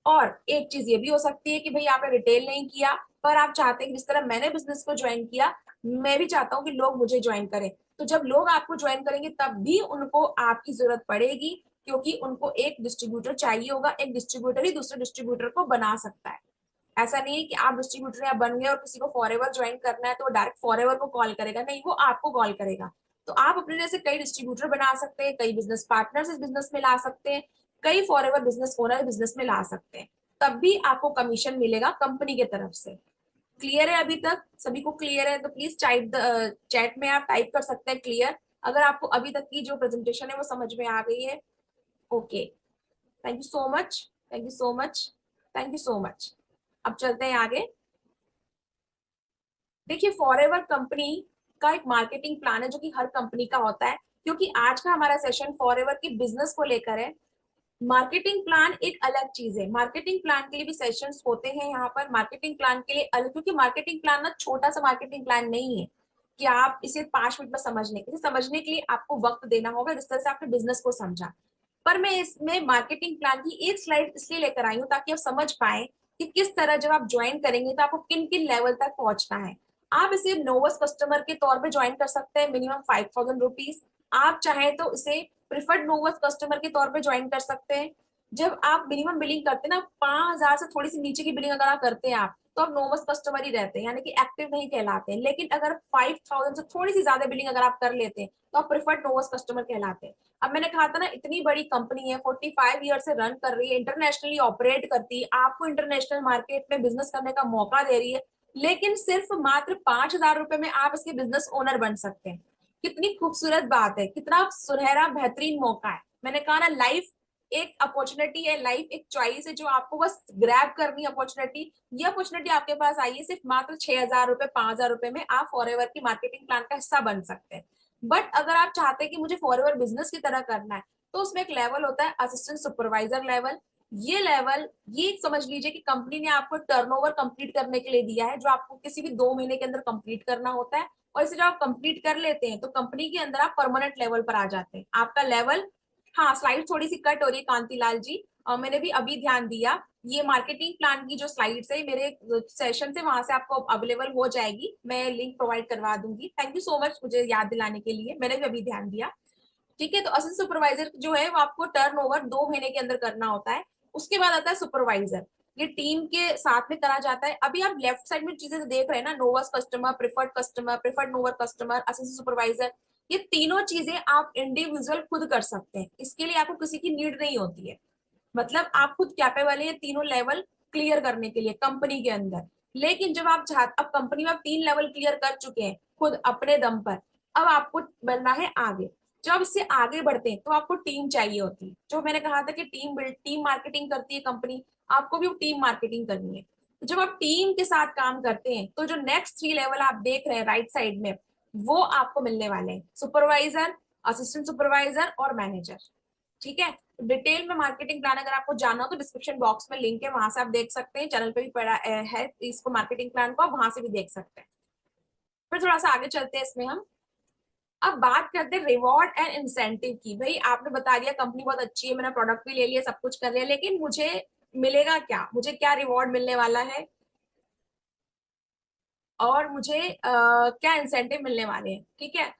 और एक चीज ये भी हो सकती है कि भाई आपने रिटेल नहीं किया, पर आप चाहते हैं कि जिस तरह मैंने बिजनेस को ज्वाइन किया, मैं भी चाहता हूँ कि लोग मुझे ज्वाइन करें। तो जब लोग आपको ज्वाइन करेंगे तब भी उनको आपकी जरूरत पड़ेगी, क्योंकि उनको एक डिस्ट्रीब्यूटर चाहिए होगा। एक डिस्ट्रीब्यूटर ही दूसरे डिस्ट्रीब्यूटर को बना सकता है। ऐसा नहीं है कि आप डिस्ट्रीब्यूटर या बन गए और किसी को फॉरएवर ज्वाइन करना है तो डायरेक्ट फॉरएवर को कॉल करेगा, नहीं, वो आपको कॉल करेगा। तो आप अपने जैसे कई डिस्ट्रीब्यूटर बना सकते हैं, कई बिजनेस पार्टनर इस बिजनेस में ला सकते हैं, कई फॉरएवर बिजनेस ओनर बिजनेस में ला सकते हैं। तब भी आपको कमीशन मिलेगा कंपनी की तरफ से। क्लियर है? अभी तक सभी को क्लियर है? तो प्लीज चैट में आप टाइप कर सकते हैं क्लियर, अगर आपको अभी तक की जो प्रेजेंटेशन है वो समझ में आ गई है। Okay, thank you so much, thank you so much, thank you so much. अब चलते हैं आगे। देखिए, फॉरएवर कंपनी का एक मार्केटिंग प्लान है जो कि हर कंपनी का होता है, क्योंकि आज का हमारा सेशन फॉरएवर की बिजनेस को लेकर है। मार्केटिंग प्लान एक अलग चीज है। मार्केटिंग प्लान के लिए भी सेशंस होते हैं यहाँ पर। मार्केटिंग प्लान के लिए अलग, क्योंकि मार्केटिंग प्लान ना छोटा सा मार्केटिंग प्लान नहीं है कि आप इसे 5 मिनट में समझने के लिए आपको वक्त देना होगा, जिस तरह से आपने बिजनेस को समझा। पर मैं इसमें मार्केटिंग प्लान की एक स्लाइड इसलिए लेकर आई हूँ ताकि आप समझ पाए कि किस तरह जब आप ज्वाइन करेंगे तो आपको किन किन लेवल तक पहुंचना है। आप इसे नोवस कस्टमर के तौर पे ज्वाइन कर सकते हैं, मिनिमम 5,000 रुपीज। आप चाहें तो इसे प्रिफर्ड नोवस कस्टमर के तौर पे ज्वाइन कर सकते हैं। जब आप मिनिमम बिलिंग करते हैं ना, 5,000 से थोड़ी सी नीचे की बिलिंग अगर आप करते हैं आप, तो आप नोवस कस्टमर ही रहते हैं, यानी कि एक्टिव नहीं कहलाते हैं। लेकिन अगर 5,000 से थोड़ी सी ज्यादा बिलिंग अगर आप कर लेते हैं तो आप प्रिफर्ड नोवस कस्टमर कहलाते हैं। अब मैंने कहा था ना, इतनी बड़ी कंपनी है, 45 ईयर से रन कर रही है, इंटरनेशनली ऑपरेट करती है, आपको इंटरनेशनल मार्केट में बिजनेस करने का मौका दे रही है, लेकिन सिर्फ मात्र 5,000 रुपए में आप इसके बिजनेस ओनर बन सकते हैं। कितनी खूबसूरत बात है, कितना सुनहरा बेहतरीन मौका है। मैंने कहा ना, लाइफ एक अपॉर्चुनिटी है, लाइफ एक चॉइस है, जो आपको बस ग्रैब करनी है अपॉर्चुनिटी। ये अपॉर्चुनिटी आपके पास आई है, सिर्फ मात्र 6,000 रुपए, 5,000 रुपए में आप फॉरएवर की मार्केटिंग प्लान का हिस्सा बन सकते हैं। बट अगर आप चाहते हैं कि मुझे फॉरएवर बिजनेस की तरह करना है, तो उसमें एक लेवल होता है असिस्टेंट सुपरवाइजर लेवल। ये लेवल, ये समझ लीजिए कि कंपनी ने आपको टर्नओवर कंप्लीट करने के लिए दिया है, जो आपको किसी भी 2 महीने के अंदर कंप्लीट करना होता है। और इसे जब आप कंप्लीट कर लेते हैं तो कंपनी के अंदर आप परमानेंट लेवल पर आ जाते हैं। आपका लेवल, हाँ स्लाइड थोड़ी सी कट हो रही है कांतिलाल जी, और मैंने भी अभी ध्यान दिया। ये मार्केटिंग प्लान की जो स्लाइड्स है मेरे सेशन से, वहां से आपको अवेलेबल हो जाएगी, मैं लिंक प्रोवाइड करवा दूंगी। थैंक यू सो मच मुझे याद दिलाने के लिए, मैंने भी अभी ध्यान दिया। ठीक है, तो असिस्टेंट सुपरवाइजर जो है वो आपको टर्नओवर 2 महीने के अंदर करना होता है। उसके बाद आता है सुपरवाइजर। ये टीम के साथ में करा जाता है। अभी आप लेफ्ट साइड में चीजें देख रहे हैं ना, novus customer, preferred customer, preferred novus customer, assistant supervisor, ये तीनों चीजें आप इंडिविजुअल खुद कर सकते हैं। इसके लिए आपको किसी की नीड नहीं होती है। मतलब आप खुद कैपेबल है ये तीनों लेवल क्लियर करने के लिए कंपनी के अंदर। लेकिन जब आप अब कंपनी में आप 3 लेवल क्लियर कर चुके हैं खुद अपने दम पर, अब आपको बनना है आगे। जब इससे आगे बढ़ते हैं तो आपको टीम चाहिए होती है। जो मैंने कहा था कि टीम मार्केटिंग करती है कंपनी, आपको भी टीम मार्केटिंग करनी है। तो जब आप टीम के साथ काम करते हैं तो जो नेक्स्ट 3 लेवल आप देख रहे हैं राइट साइड में, वो आपको मिलने वाले हैं, सुपरवाइजर, असिस्टेंट सुपरवाइजर और मैनेजर। ठीक है, डिटेल में मार्केटिंग प्लान अगर आपको जानना हो तो डिस्क्रिप्शन बॉक्स में लिंक है, वहां से आप देख सकते हैं। चैनल पे भी पड़ा है इसको, मार्केटिंग प्लान को, वहां से भी देख सकते हैं। फिर थोड़ा सा आगे चलते हैं इसमें हम। अब बात करते हैं रिवॉर्ड एंड इंसेंटिव की। भाई आपने बता दिया कंपनी बहुत अच्छी है, मैंने प्रोडक्ट भी ले लिया, सब कुछ कर लिया, लेकिन मुझे मिलेगा क्या, मुझे क्या रिवॉर्ड मिलने वाला है और मुझे क्या इंसेंटिव मिलने वाले हैं, ठीक है।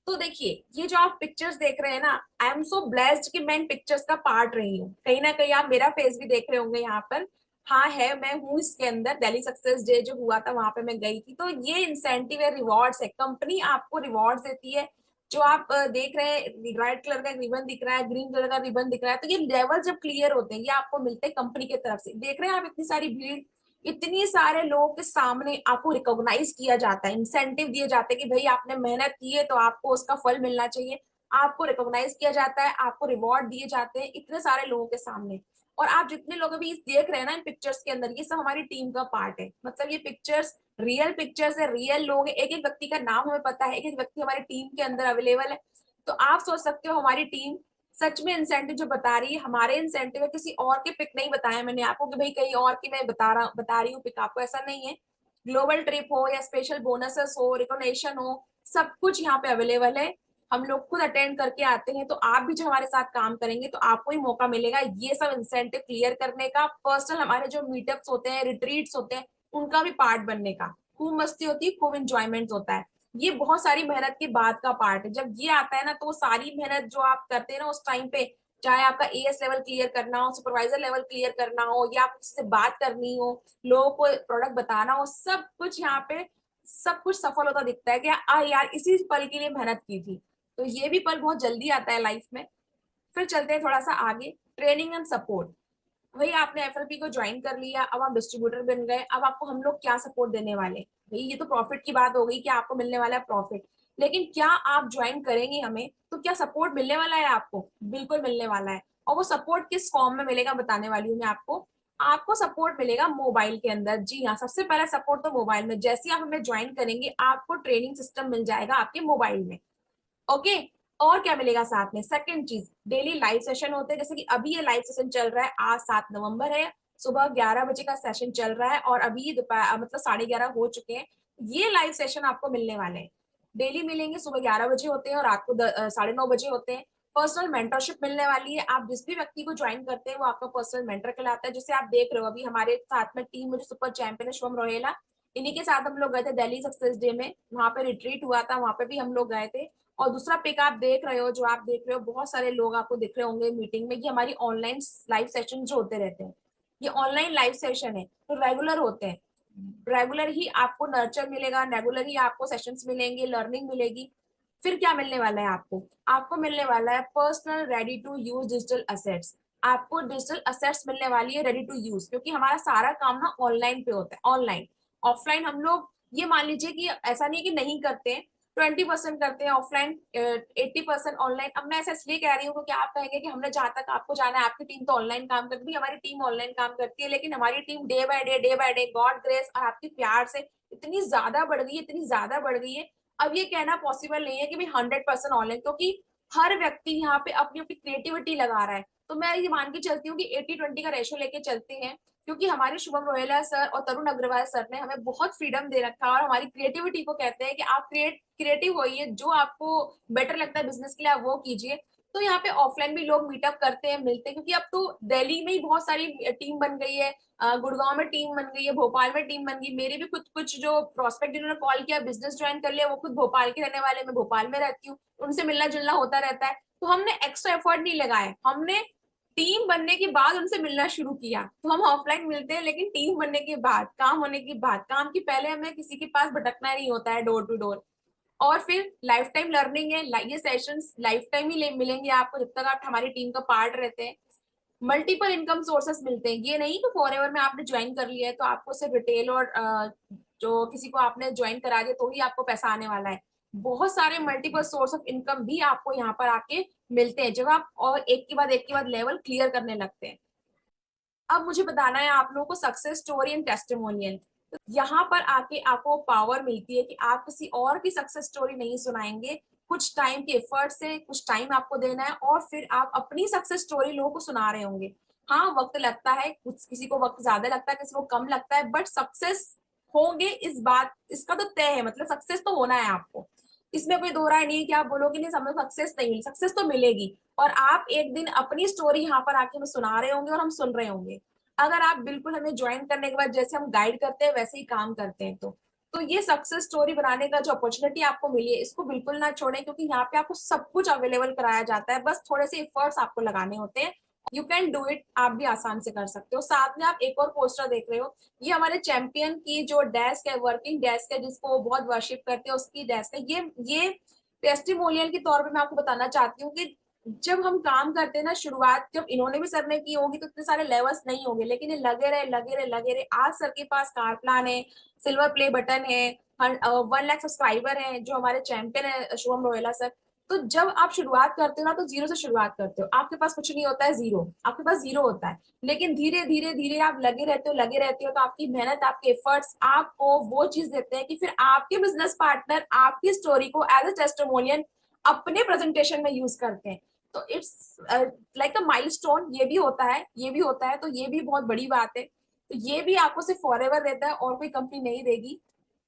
तो देखिए ये जो आप पिक्चर्स देख रहे हैं ना, आई एम सो ब्लेस्ड कि मैं इन पिक्चर्स का पार्ट रही हूँ। कहीं ना कहीं आप मेरा फेस भी देख रहे होंगे यहाँ पर। हाँ है, मैं हूँ इसके अंदर। दिल्ली सक्सेस डे जो हुआ था वहां पे मैं गई थी। तो ये इंसेंटिव है, रिवॉर्ड्स है, कंपनी आपको रिवॉर्ड्स देती है। जो आप देख रहे हैं, रेड कलर का रिबन दिख रहा है, ग्रीन कलर का रिबन दिख रहा है, तो ये लेवल जब क्लियर होते हैं ये आपको मिलते हैं कंपनी की तरफ से। देख रहे हैं आप इतनी सारी भीड़, इतनी सारे लोगों के सामने आपको रिकॉग्नाइज किया जाता है, इंसेंटिव दिए जाते हैं कि भाई आपने मेहनत की है तो आपको उसका फल मिलना चाहिए। आपको रिकॉग्नाइज किया जाता है, आपको रिवॉर्ड दिए जाते हैं इतने सारे लोगों के सामने। और आप जितने लोग अभी देख रहे हैं ना इन पिक्चर्स के अंदर, ये सब हमारी टीम का पार्ट है। मतलब ये पिक्चर्स रियल पिक्चर्स है, रियल लोग, एक एक व्यक्ति का नाम हमें पता है, एक एक व्यक्ति हमारी टीम के अंदर अवेलेबल है। तो आप सोच सकते हो हमारी टीम सच में इंसेंटिव जो बता रही है, हमारे इंसेंटिव है, किसी और के पिक नहीं बताया मैंने आपको कि भाई कहीं और की मैं बता रही हूँ पिक आपको, ऐसा नहीं है। ग्लोबल ट्रिप हो या स्पेशल बोनसेस हो, रिकॉग्निशन हो, सब कुछ यहाँ पे अवेलेबल है। हम लोग खुद अटेंड करके आते हैं। तो आप भी जो हमारे साथ काम करेंगे तो आपको ही मौका मिलेगा ये सब इंसेंटिव क्लियर करने का। पर्सनल हमारे जो मीटअप्स होते हैं, रिट्रीट्स होते हैं, उनका भी पार्ट बनने का। खूब मस्ती होती है, खूब इंजॉयमेंट होता है। ये बहुत सारी मेहनत के बाद का पार्ट है। जब ये आता है ना तो सारी मेहनत जो आप करते हैं ना उस टाइम पे, चाहे आपका एएस लेवल क्लियर करना हो, सुपरवाइजर लेवल क्लियर करना हो, या आपसे बात करनी हो, लोगों को प्रोडक्ट बताना हो, सब कुछ यहाँ पे सब कुछ सफल होता दिखता है कि यार इसी पल के लिए मेहनत की थी। तो ये भी पल बहुत जल्दी आता है लाइफ में। फिर चलते हैं थोड़ा सा आगे, ट्रेनिंग एंड सपोर्ट। भाई आपने एफएलपी को ज्वाइन कर लिया, अब आप डिस्ट्रीब्यूटर बन गए, अब आपको हम लोग क्या सपोर्ट देने वाले हैं? भाई ये तो प्रॉफिट की बात हो गई कि आपको मिलने वाला है प्रॉफिट, लेकिन क्या आप ज्वाइन करेंगे हमें तो क्या सपोर्ट मिलने वाला है आपको? बिल्कुल मिलने वाला है। और वो सपोर्ट किस फॉर्म में मिलेगा बताने वाली हूँ मैं आपको। आपको सपोर्ट मिलेगा मोबाइल के अंदर। जी हाँ, सबसे पहला सपोर्ट तो मोबाइल में। जैसे आप हमें ज्वाइन करेंगे आपको ट्रेनिंग सिस्टम मिल जाएगा आपके मोबाइल में। ओके। और क्या मिलेगा साथ में? सेकंड चीज, डेली लाइव सेशन होते हैं। जैसे कि अभी ये लाइव सेशन चल रहा है, आज 7 नवंबर है, सुबह 11 बजे का सेशन चल रहा है और अभी दोपहर मतलब 11:30 हो चुके हैं। ये लाइव सेशन आपको मिलने वाले हैं, डेली मिलेंगे। सुबह 11 बजे होते हैं और रात को 9:30 बजे होते हैं। पर्सनल मेंटरशिप मिलने वाली है। आप जिस भी व्यक्ति को ज्वाइन करते हैं वो आपका पर्सनल मेंटर कहलाता है। जैसे आप देख रहे हो अभी हमारे साथ में टीम में जो सुपर चैंपियन है शुभम रोहेला, इन्हीं के साथ हम लोग गए थे दिल्ली सक्सेस डे में। वहां पे रिट्रीट हुआ था, वहां पे भी हम लोग गए थे। और दूसरा पिक आप देख रहे हो, जो आप देख रहे हो, बहुत सारे लोग आपको दिख रहे होंगे मीटिंग में। ये हमारी ऑनलाइन लाइव सेशन जो होते रहते हैं, ये ऑनलाइन लाइव सेशन है तो रेगुलर होते हैं। रेगुलर ही आपको नर्चर मिलेगा, रेगुलर ही आपको सेशंस मिलेंगे, लर्निंग मिलेगी। फिर क्या मिलने वाला है आपको? आपको मिलने वाला है personal ready to use digital assets. आपको डिजिटल असेट्स मिलने वाली है रेडी टू यूज, क्योंकि हमारा सारा काम ना ऑनलाइन पे होता है। ऑनलाइन ऑफलाइन हम लोग, ये मान लीजिए कि ऐसा नहीं है कि नहीं करते हैं, 20% करते हैं ऑफलाइन, 80% ऑनलाइन। अब मैं ऐसा इसलिए कह रही हूँ क्योंकि आप कहेंगे कि हमने जहां तक आपको जाना है, आपकी टीम तो ऑनलाइन काम करती है। हमारी टीम ऑनलाइन काम करती है, लेकिन हमारी team day by day God grace और आपकी प्यार से इतनी ज्यादा बढ़ गई है, इतनी ज्यादा बढ़ गई है। अब ये कहना पॉसिबल नहीं है कि भाई 100% ऑनलाइन, क्योंकि हर व्यक्ति यहाँ पे अपनी अपनी क्रिएटिविटी लगा रहा है। तो मैं ये मान के चलती हूँ कि 80-20 का रेशो लेके चलते हैं, क्योंकि हमारे शुभम रोहेला सर और तरुण अग्रवाल सर ने हमें बहुत फ्रीडम दे रखा है और हमारी क्रिएटिविटी को कहते हैं कि आप क्रिएटिव होइए, जो आपको बेटर लगता है बिजनेस के लिए आप वो कीजिए। तो यहाँ पे ऑफलाइन भी लोग मीटअप करते हैं, मिलते हैं, क्योंकि अब तो दिल्ली में ही बहुत सारी टीम बन गई है, गुड़गांव में टीम बन गई है, भोपाल में टीम बन गई। मेरे भी कुछ कुछ जो प्रोस्पेक्ट जिन्होंने कॉल किया, बिजनेस ज्वाइन कर लिया, वो खुद भोपाल के रहने वाले, मैं भोपाल में रहती हूँ, उनसे मिलना जुलना होता रहता है। तो हमने एक्स्ट्रा एफर्ट नहीं लगाए, हमने टीम बनने के बाद उनसे मिलना शुरू किया। तो हम ऑफलाइन मिलते हैं, लेकिन टीम बनने के बाद, काम होने के बाद, काम की पहले हमें किसी के पास भटकना नहीं होता है डोर टू डोर। और फिर लाइफ टाइम लर्निंग है, ये सेशंस लाइफ टाइम ही मिलेंगे आपको जब तक आप हमारी टीम का पार्ट रहते हैं। मल्टीपल इनकम सोर्सेस मिलते हैं। ये नहीं कि फॉरएवर में आपने ज्वाइन कर लिया है तो आपको सिर्फ रिटेल और जो किसी को आपने ज्वाइन करा दिया तो ही आपको पैसा आने वाला है। बहुत सारे मल्टीपल सोर्स ऑफ इनकम भी आपको यहाँ पर आके मिलते हैं जब आप और एक के बाद लेवल क्लियर करने लगते हैं। अब मुझे बताना है आप लोगों को सक्सेस स्टोरी एंड टेस्टिमोनियल। तो यहाँ पर आके आपको पावर मिलती है कि आप किसी और की सक्सेस स्टोरी नहीं सुनाएंगे। कुछ टाइम के एफर्ट से कुछ टाइम आपको देना है और फिर आप अपनी सक्सेस स्टोरी लोगों को सुना रहे होंगे। हाँ वक्त लगता है, कुछ किसी को वक्त ज्यादा लगता है, किसी को कम लगता है, बट सक्सेस होंगे इस बात, इसका तो तय है, मतलब सक्सेस तो होना है आपको। इसमें कोई दो राय नहीं है कि आप बोलोगे नहीं हमें सक्सेस नहीं मिली, सक्सेस तो मिलेगी। और आप एक दिन अपनी स्टोरी यहाँ पर आके हमें सुना रहे होंगे और हम सुन रहे होंगे, अगर आप बिल्कुल हमें ज्वाइन करने के बाद जैसे हम गाइड करते हैं वैसे ही काम करते हैं। तो ये सक्सेस स्टोरी बनाने का जो अपॉर्चुनिटी आपको मिली है इसको बिल्कुल ना छोड़ें, क्योंकि यहाँ पे आपको सब कुछ अवेलेबल कराया जाता है, बस थोड़े से एफर्ट्स आपको लगाने होते हैं। यू कैन डू इट, आप भी आसान से कर सकते हो। साथ में आप एक और पोस्टर देख रहे हो, ये हमारे चैंपियन की जो डेस्क है, वर्किंग डेस्क है, जिसको वो बहुत वर्शिप करते हैं, उसकी डेस्क है। ये टेस्टिमोनियल के तौर पे मैं आपको बताना चाहती हूँ कि जब हम काम करते हैं ना, शुरुआत जब इन्होंने भी सर ने की होगी तो इतने सारे लेवल्स नहीं होंगे, लेकिन ये लगे रहे लगे रहे लगे रहे। आज सर के पास कार प्लान है, सिल्वर प्ले बटन है, 1 लाख सब्सक्राइबर है, जो हमारे चैंपियन है शुभम रोयला सर। तो जब आप शुरुआत करते हो ना, तो जीरो से शुरुआत करते हो, आपके पास कुछ नहीं होता है, जीरो, आपके पास जीरो होता है। लेकिन धीरे धीरे धीरे आप लगे रहते हो लगे रहते हो, तो आपकी मेहनत, आपके एफर्ट्स आपको वो चीज देते हैं कि फिर आपके बिजनेस पार्टनर आपकी स्टोरी को एज अ टेस्टिमोनियल अपने प्रेजेंटेशन में यूज करते हैं। तो इट्स लाइक अ माइलस्टोन, ये भी होता है, ये भी होता है, तो ये भी बहुत बड़ी बात है। तो ये भी आपको सिर्फ फॉरएवर देता है और कोई कंपनी नहीं देगी।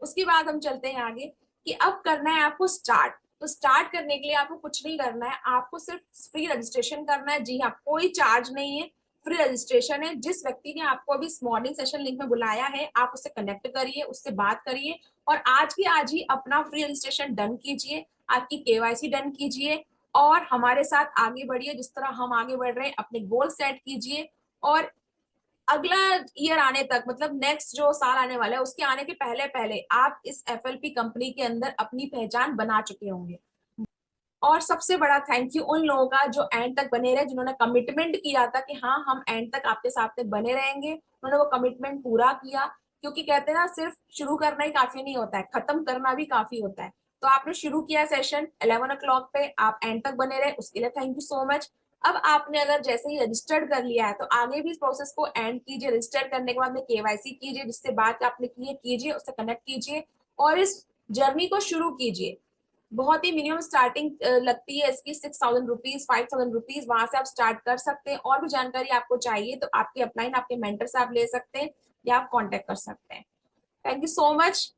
उसके बाद हम चलते हैं आगे कि अब करना है आपको स्टार्ट। तो स्टार्ट करने के लिए आपको कुछ नहीं करना है, आपको सिर्फ फ्री रजिस्ट्रेशन करना है। जी हाँ, कोई चार्ज नहीं है, फ्री रजिस्ट्रेशन है। जिस व्यक्ति ने आपको अभी इस मॉर्निंग सेशन लिंक में बुलाया है, आप उससे कनेक्ट करिए, उससे बात करिए और आज की आज ही अपना फ्री रजिस्ट्रेशन डन कीजिए, आपकी केवाईसी डन कीजिए और हमारे साथ आगे बढ़िए। जिस तरह हम आगे बढ़ रहे हैं, अपने गोल सेट कीजिए और अगला ईयर आने तक, मतलब नेक्स्ट जो साल आने वाला है उसके आने के पहले पहले आप इस एफएलपी कंपनी के अंदर अपनी पहचान बना चुके होंगे। और सबसे बड़ा थैंक यू उन लोगों का जो एंड तक बने रहे, जिन्होंने कमिटमेंट किया था कि हाँ हम एंड तक आपके साथ में बने रहेंगे। उन्होंने वो कमिटमेंट पूरा किया, क्योंकि कहते हैं ना सिर्फ शुरू करना ही काफी नहीं होता है, खत्म करना भी काफी होता है। तो आपने शुरू किया सेशन 11 o'clock पे, आप एंड तक बने रहे, उसके लिए थैंक यू सो मच। अब आपने अगर जैसे ही रजिस्टर्ड कर लिया है तो आगे भी इस प्रोसेस को एंड कीजिए। रजिस्टर करने के बाद में केवाईसी कीजिए, जिससे बात आपने की है कीजिए, उससे कनेक्ट कीजिए और इस जर्नी को शुरू कीजिए। बहुत ही मिनिमम स्टार्टिंग लगती है इसकी, 6,000 रुपीज, 5,000 रुपीज, वहां से आप स्टार्ट कर सकते हैं। और भी जानकारी आपको चाहिए तो आपके अपलाइन, आपके मेंटर से आप ले सकते हैं या आप कांटेक्ट कर सकते हैं। Thank you so much.